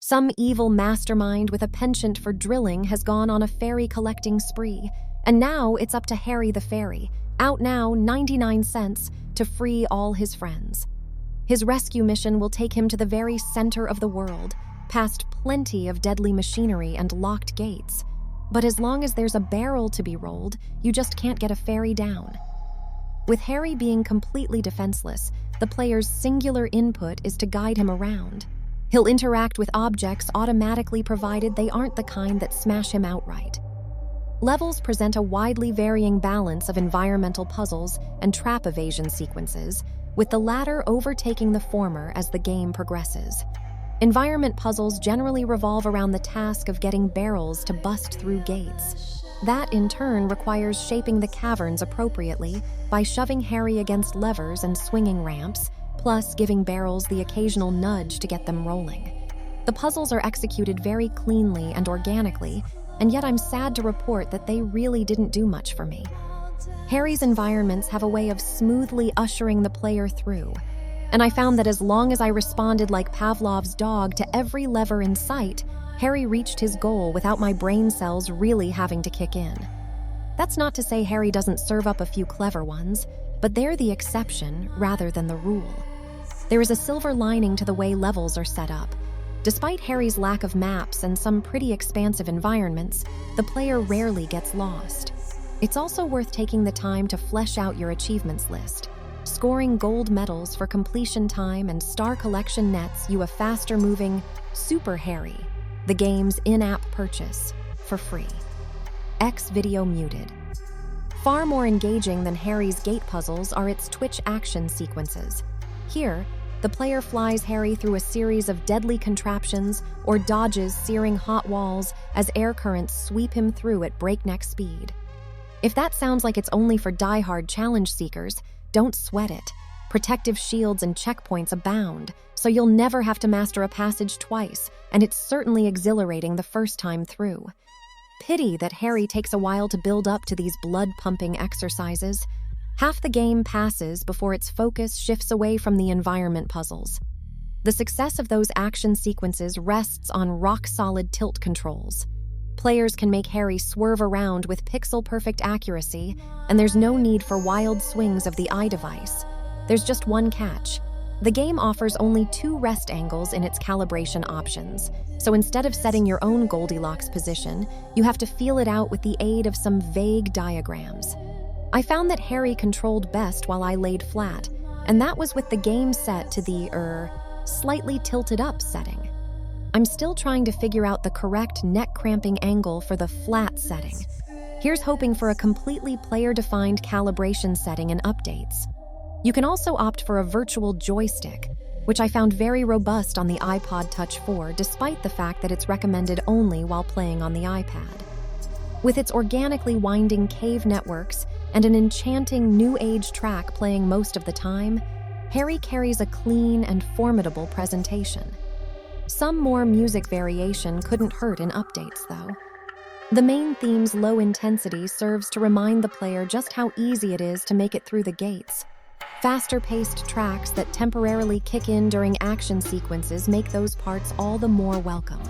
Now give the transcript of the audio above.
Some evil mastermind with a penchant for drilling has gone on a fairy collecting spree, and now it's up to Harry the Fairy, out now 99 cents, to free all his friends. His rescue mission will take him to the very center of the world, past plenty of deadly machinery and locked gates. But as long as there's a barrel to be rolled, you just can't get a fairy down. With Harry being completely defenseless, the player's singular input is to guide him around. He'll interact with objects automatically provided they aren't the kind that smash him outright. Levels present a widely varying balance of environmental puzzles and trap evasion sequences, with the latter overtaking the former as the game progresses. Environment puzzles generally revolve around the task of getting barrels to bust through gates. That, in turn, requires shaping the caverns appropriately by shoving Harry against levers and swinging ramps, plus giving barrels the occasional nudge to get them rolling. The puzzles are executed very cleanly and organically, and yet I'm sad to report that they really didn't do much for me. Harry's environments have a way of smoothly ushering the player through, and I found that as long as I responded like Pavlov's dog to every lever in sight, Harry reached his goal without my brain cells really having to kick in. That's not to say Harry doesn't serve up a few clever ones, but they're the exception rather than the rule. There is a silver lining to the way levels are set up. Despite Harry's lack of maps and some pretty expansive environments, the player rarely gets lost. It's also worth taking the time to flesh out your achievements list. Scoring gold medals for completion time and star collection nets you a faster-moving Super Harry, the game's in-app purchase, for free. X video muted. Far more engaging than Harry's gate puzzles are its Twitch action sequences. Here, the player flies Harry through a series of deadly contraptions or dodges searing hot walls as air currents sweep him through at breakneck speed. If that sounds like it's only for die-hard challenge seekers, don't sweat it. Protective shields and checkpoints abound, so you'll never have to master a passage twice, and it's certainly exhilarating the first time through. Pity that Harry takes a while to build up to these blood-pumping exercises. Half the game passes before its focus shifts away from the environment puzzles. The success of those action sequences rests on rock-solid tilt controls. Players can make Harry swerve around with pixel-perfect accuracy, and there's no need for wild swings of the eye device. There's just one catch. The game offers only 2 rest angles in its calibration options, so instead of setting your own Goldilocks position, you have to feel it out with the aid of some vague diagrams. I found that Harry controlled best while I laid flat, and that was with the game set to the, slightly tilted up setting. I'm still trying to figure out the correct neck-cramping angle for the flat setting. Here's hoping for a completely player-defined calibration setting in updates. You can also opt for a virtual joystick, which I found very robust on the iPod Touch 4 despite the fact that it's recommended only while playing on the iPad. With its organically winding cave networks and an enchanting new age track playing most of the time, Harry carries a clean and formidable presentation. Some more music variation couldn't hurt in updates, though. The main theme's low intensity serves to remind the player just how easy it is to make it through the gates. Faster-paced tracks that temporarily kick in during action sequences make those parts all the more welcome.